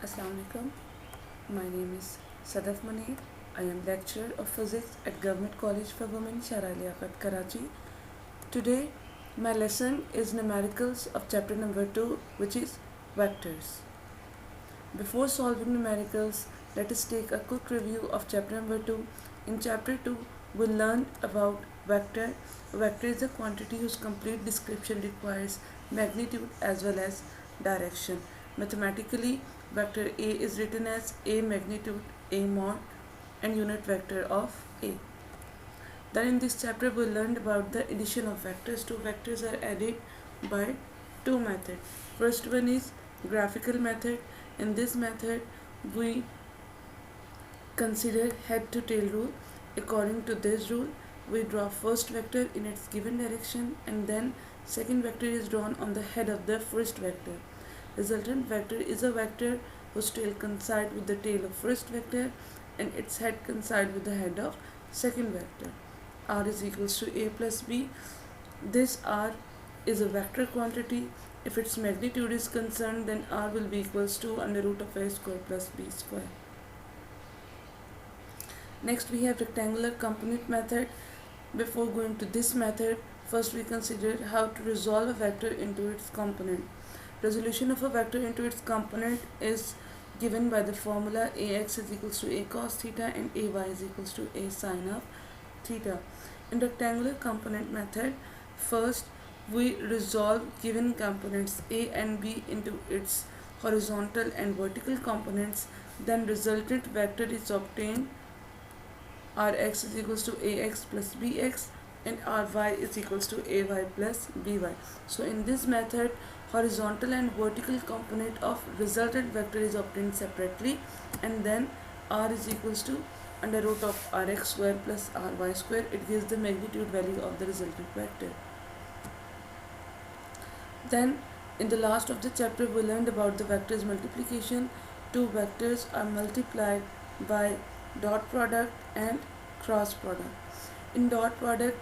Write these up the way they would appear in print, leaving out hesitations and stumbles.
Assalamualaikum. My name is Sadaf Munir. I am lecturer of physics at Government College for Women, Shara Liaqat, Karachi. Today, my lesson is numericals of chapter number 2, which is vectors. Before solving numericals, let us take a quick review of chapter number 2. In chapter 2, we learned about vector. A vector is a quantity whose complete description requires magnitude as well as direction. Mathematically, vector A is written as A magnitude A mod and unit vector of A. Then in this chapter we learned about the addition of vectors. Two vectors are added by two methods. First one is graphical method. In this method we consider head to tail rule. According to this rule, we draw first vector in its given direction and then second vector is drawn on the head of the first vector. Resultant vector is a vector whose tail coincides with the tail of first vector and its head coincides with the head of second vector. R is equals to A plus B. This R is a vector quantity. If its magnitude is concerned, then R will be equals to under root of A square plus B square. Next we have rectangular component method. Before going to this method, first we consider how to resolve a vector into its component. Resolution of a vector into its component is given by the formula Ax is equals to A cos theta and Ay is equals to A sin of theta. In rectangular component method, first we resolve given components A and B into its horizontal and vertical components. Then resultant vector is obtained. Rx is equals to Ax plus Bx and Ry is equals to Ay plus By. So in this method, horizontal and vertical component of resultant vector is obtained separately and then R is equals to under root of Rx square plus Ry square. It gives the magnitude value of the resultant vector. Then in the last of the chapter we learned about the vectors multiplication. Two vectors are multiplied by dot product and cross product. In dot product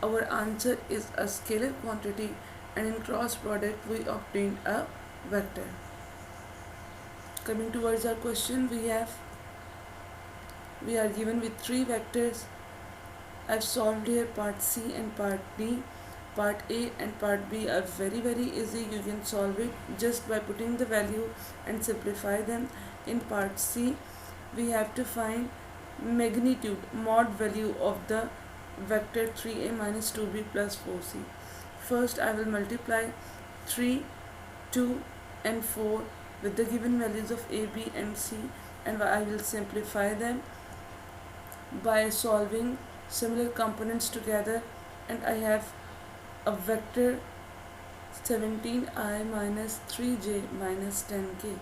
our answer is a scalar quantity and in cross product we obtain a vector. Coming towards our question, we are given with three vectors. I've solved here part C and part D. Part A and part B are very easy. You can solve it just by putting the value and simplify them. In part C we have to find magnitude mod value of the vector 3a minus 2b plus 4c. First I will multiply 3, 2 and 4 with the given values of a, b and c and I will simplify them by solving similar components together and I have a vector 17i minus 3j minus 10k.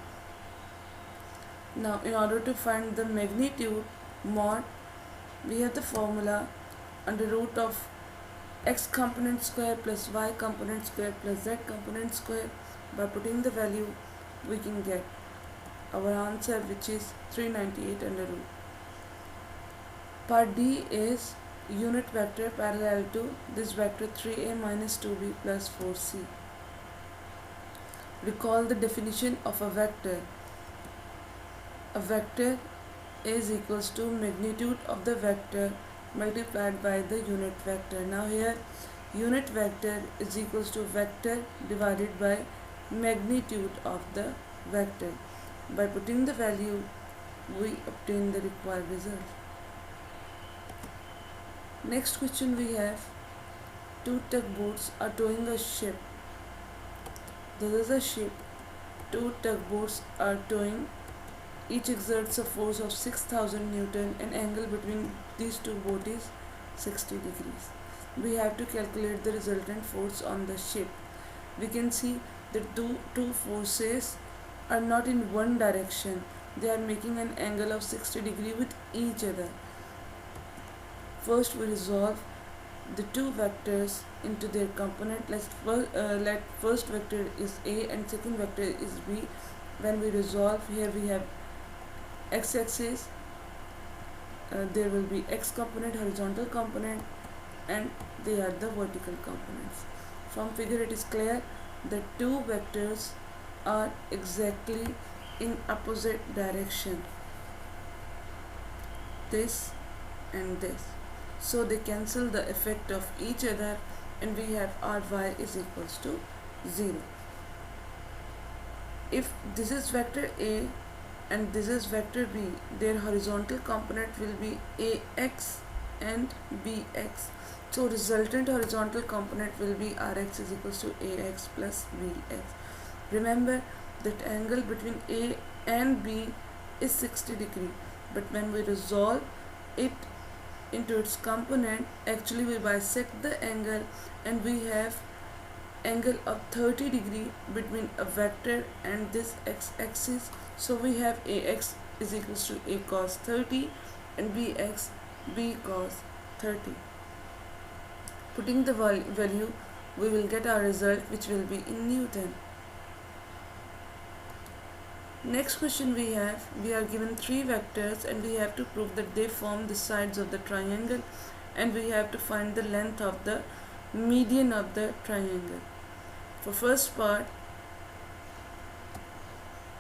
Now in order to find the magnitude mod, we have the formula under root of x component square plus y component square plus z component square. By putting the value we can get our answer, which is 398 under root. Part D is unit vector parallel to this vector 3a minus 2b plus 4c. Recall the definition of a vector. A vector is equals to magnitude of the vector multiplied by the unit vector. Now here unit vector is equals to vector divided by magnitude of the vector. By putting the value we obtain the required result. Next question we have, two tugboats are towing a ship. This is a ship. Two tugboats are towing. Each exerts a force of 6000 Newton and angle between these two boats is 60 degrees. We have to calculate the resultant force on the ship. We can see that two forces are not in one direction. They are making an angle of 60 degrees with each other. First we resolve the two vectors into their component. Let first vector is A and second vector is B. When we resolve, here we have x-axis, there will be x component, horizontal component and they are the vertical components. From figure it is clear that two vectors are exactly in opposite direction, this and this, so they cancel the effect of each other, and we have ry is equals to 0. If this is vector a and this is vector b, their horizontal component will be ax and bx, so resultant horizontal component will be rx is equals to ax plus bx. Remember that angle between a and b is 60 degree, but when we resolve it into its component, actually we bisect the angle and we have angle of 30 degree between a vector and this x-axis. So we have ax is equals to a cos 30 and bx b cos 30. Putting the value, we will get our result, which will be in Newton. Next question we are given three vectors and we have to prove that they form the sides of the triangle, and we have to find the length of the median of the triangle. For first part,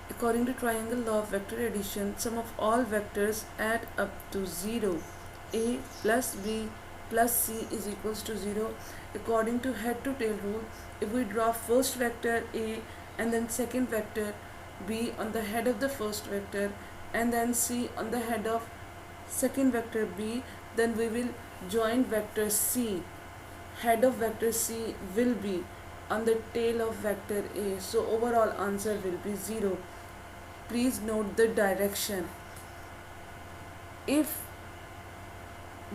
according to triangle law of vector addition, sum of all vectors add up to 0. A plus b plus c is equals to 0. According to head to tail rule, if we draw first vector a and then second vector b on the head of the first vector and then c on the head of second vector b, then we will join vector c. Head of vector c will be on the tail of vector a, so overall answer will be 0. Please note the direction. If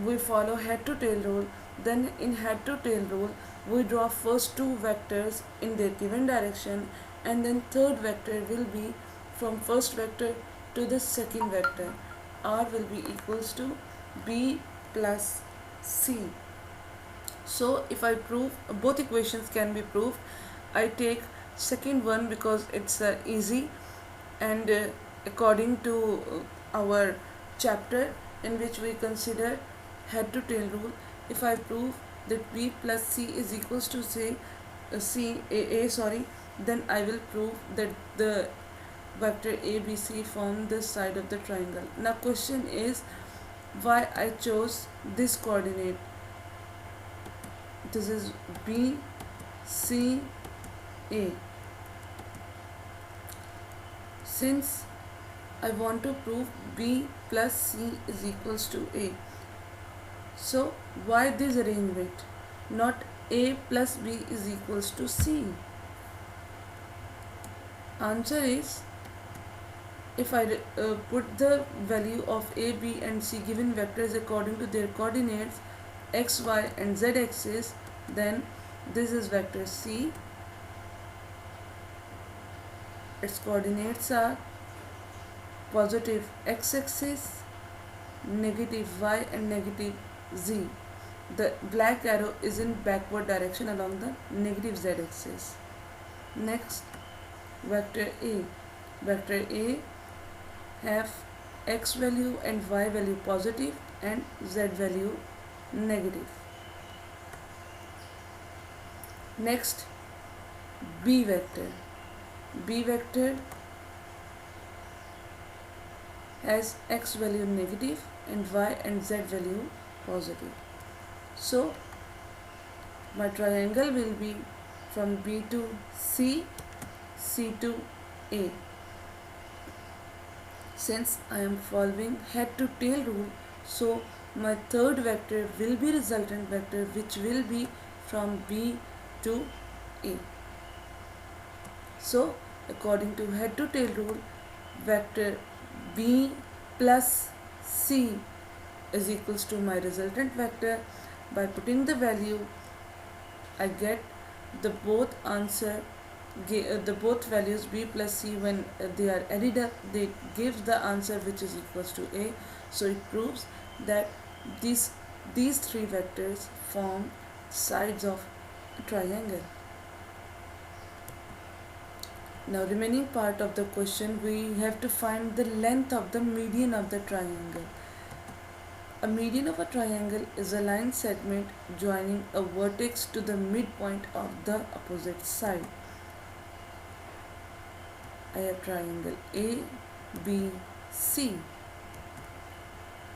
we follow head to tail rule, then in head to tail rule we draw first two vectors in their given direction, and then third vector will be from first vector to the second vector. R will be equals to b plus c. So if I prove both equations can be proved, I take second one because it's easy, and according to our chapter in which we consider head to tail rule, if I prove that b plus c is equals to say then I will prove that the vector ABC form this side of the triangle. Now question is why I chose this coordinate. This is B, C, A. Since I want to prove B plus C is equals to A, so why this arrangement, not A plus B is equals to C? Answer is, if I put the value of A, B and C given vectors according to their coordinates x, y and z axis, then this is vector C. Its coordinates are positive x axis, negative y and negative z. The black arrow is in backward direction along the negative z axis. Next, vector A. Vector A have x value and y value positive and z value negative. Next, B vector. B vector has x value negative and y and z value positive. So my triangle will be from B to C, C to A. Since I am following head to tail rule, so my third vector will be resultant vector, which will be from B to A. So according to head to tail rule, vector B plus C is equals to my resultant vector. By putting the value, I get the both answer, the both values B plus C, when they are added up, they give the answer which is equals to A. So it proves that these three vectors form sides of a triangle. Now remaining part of the question, we have to find the length of the median of the triangle. A median of a triangle is a line segment joining a vertex to the midpoint of the opposite side. I have triangle A, B, C.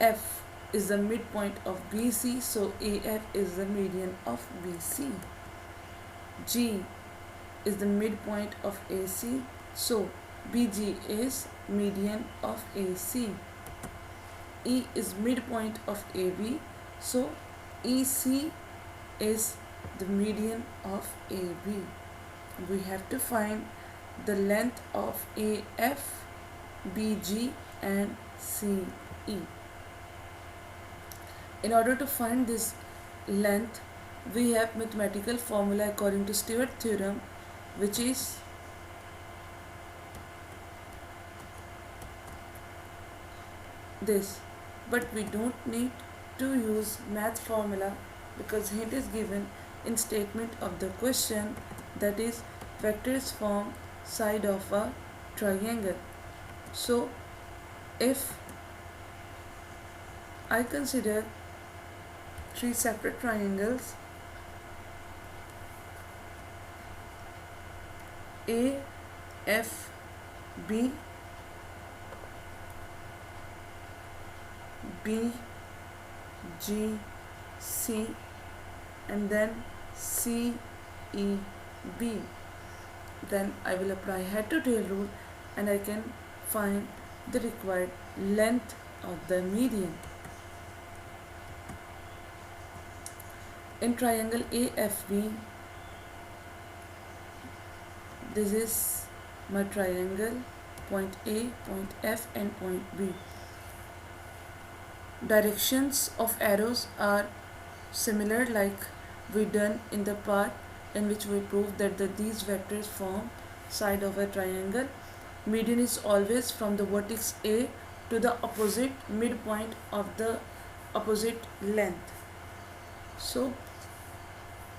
F is the midpoint of BC, so AF is the median of BC. G is the midpoint of AC, so BG is median of AC. E is midpoint of AB, so EC is the median of AB. We have to find the length of AF, BG and CE. In order to find this length, we have mathematical formula according to Stewart theorem, which is this. But we don't need to use math formula because hint is given in statement of the question, that is vectors form side of a triangle. So if I consider three separate triangles A, F, B, B, G, C, and then C, E, B. Then I will apply head to tail rule and I can find the required length of the median. In triangle AFB, this is my triangle, point A, point F and point B. Directions of arrows are similar like we done in the part in which we proved that these vectors form side of a triangle. Median is always from the vertex A to the opposite midpoint of the opposite length. So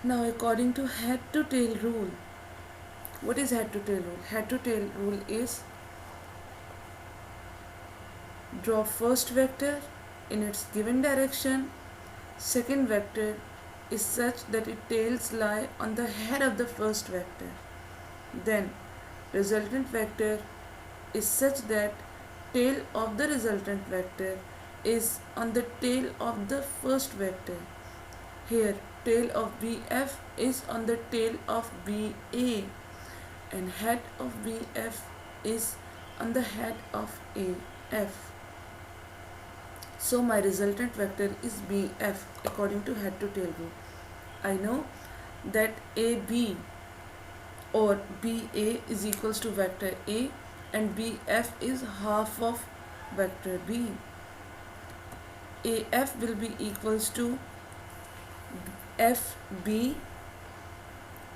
now according to head to tail rule, what is head to tail rule? Head to tail rule is draw first vector in its given direction. Second vector is such that its tails lie on the head of the first vector. Then resultant vector is such that tail of the resultant vector is on the tail of the first vector. Here tail of BF is on the tail of BA and head of BF is on the head of AF. So my resultant vector is BF according to head to tail rule. I know that AB or BA is equals to vector A and BF is half of vector B. AF will be equals to FB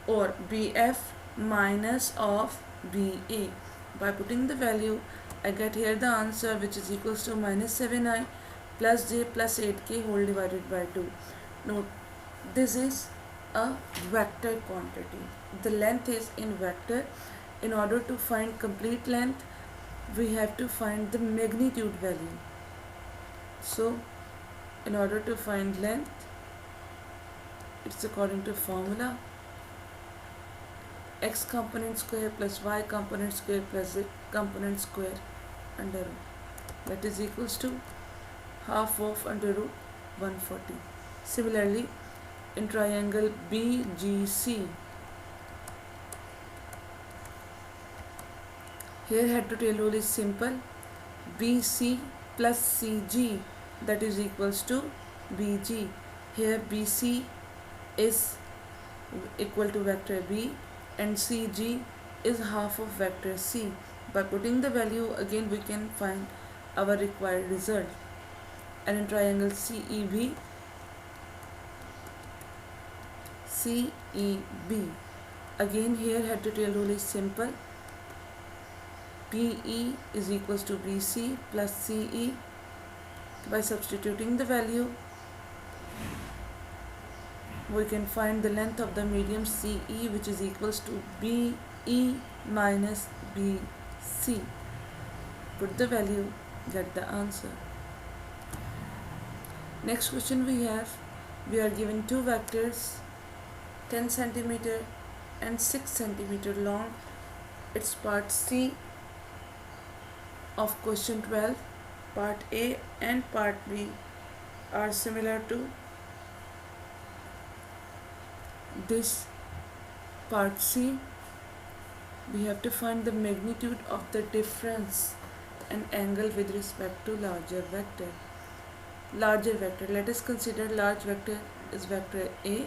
or BF minus of BA. By putting the value, I get here the answer, which is equals to minus 7i plus j plus 8k whole divided by 2. Note, this is a vector quantity. The length is in vector. In order to find complete length, we have to find the magnitude value. So in order to find length, it's according to formula x component square plus y component square plus z component square under root, that is equals to half of under root 140. Similarly, in triangle BGC, here head to tail rule is simple. BC plus CG, that is equals to BG. Here BC is equal to vector B and CG is half of vector C. By putting the value, again we can find our required result. And in triangle CEB, again here head to tail rule is simple. BE is equals to BC plus CE. By substituting the value, we can find the length of the medium CE, which is equals to BE minus BC. Put the value, get the answer. Next question we are given two vectors 10 centimeter and 6 centimeter long. Its part C of question 12, part A and part B are similar to this part C. We have to find the magnitude of the difference and angle with respect to larger vector. Larger vector, let us consider large vector is vector A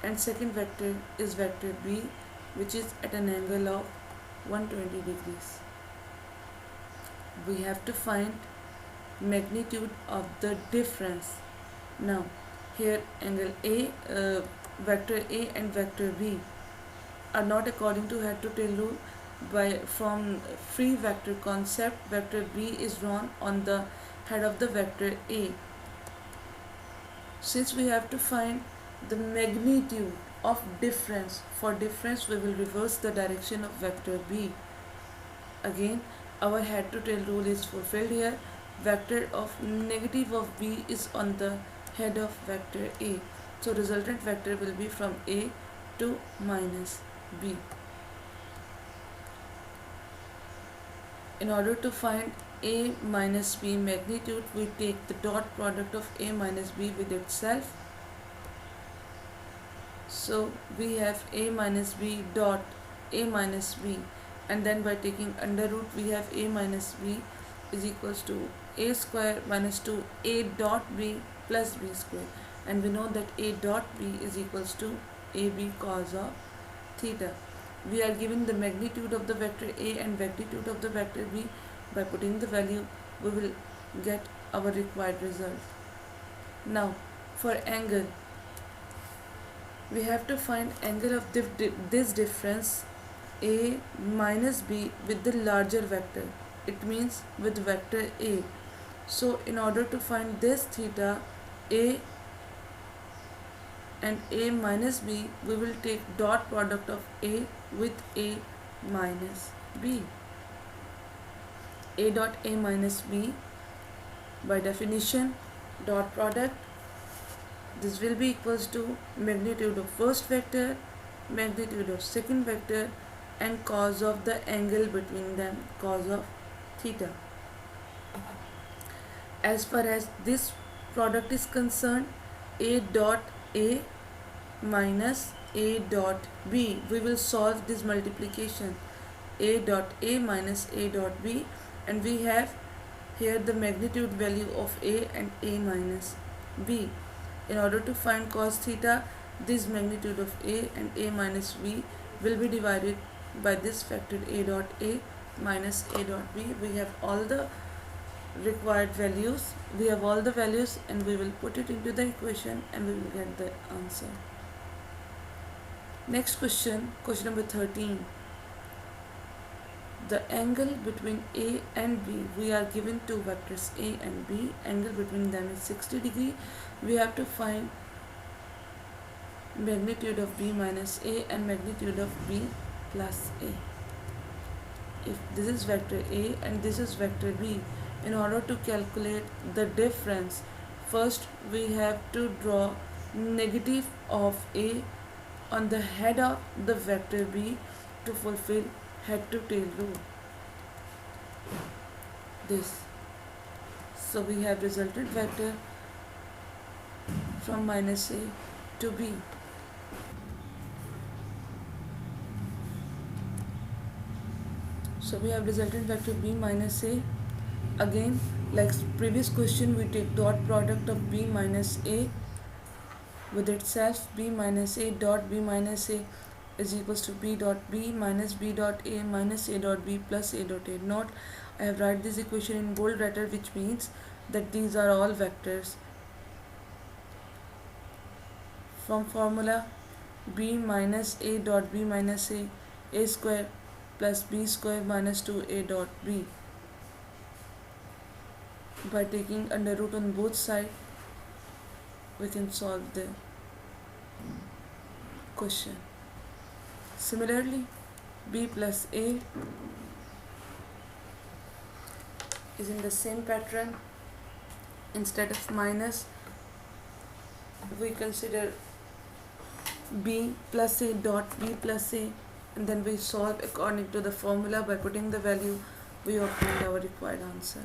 and second vector is vector B, which is at an angle of 120 degrees. We have to find magnitude of the difference. Now here angle A, vector A and vector B are not according to head to tail rule. By from free vector concept, vector B is drawn on the head of the vector A. Since we have to find the magnitude of difference, for difference we will reverse the direction of vector B. Again our head to tail rule is fulfilled here. Vector of negative of B is on the head of vector A. So resultant vector will be from A to minus B. In order to find A minus B magnitude, we take the dot product of A minus B with itself. So we have A minus B dot A minus B, and then by taking under root we have A minus B is equals to A square minus 2 A dot B plus B square, and we know that A dot B is equals to AB cos of theta. We are given the magnitude of the vector A and magnitude of the vector B. By putting the value we will get our required result. Now for angle, we have to find angle of this difference A minus B with the larger vector. It means with vector A. So in order to find this theta A and A minus B, we will take dot product of A with A minus B. A dot A minus B, by definition dot product, this will be equals to magnitude of first vector, magnitude of second vector, and cos of the angle between them, cos of theta. As far as this product is concerned, A dot A minus A dot B, we will solve this multiplication, A dot A minus A dot B, and we have here the magnitude value of A and A minus B. In order to find cos theta, this magnitude of A and A minus B will be divided by this factor A dot A minus A dot B. We have all the required values, we have all the values, and we will put it into the equation and we will get the answer. Next question, question number 13. The angle between A and B, we are given two vectors A and B, angle between them is 60 degree. We have to find magnitude of B minus A and magnitude of B plus A. If this is vector A and this is vector B, in order to calculate the difference, first we have to draw negative of A on the head of the vector B to fulfill head to tail rule. This. So we have resultant vector from minus A to B. So we have resultant vector B minus A. Again, like previous question, we take dot product of B minus A with itself. B minus A dot B minus A is equals to B dot B minus B dot A minus A dot B plus A dot A. Note, I have write this equation in bold letter, which means that these are all vectors. From formula, B minus A dot B minus A square plus B square minus 2A dot B. By taking under root on both sides, we can solve the question. Similarly, B plus A is in the same pattern. Instead of minus, we consider B plus A dot B plus A, and then we solve according to the formula by putting the value we obtained our required answer.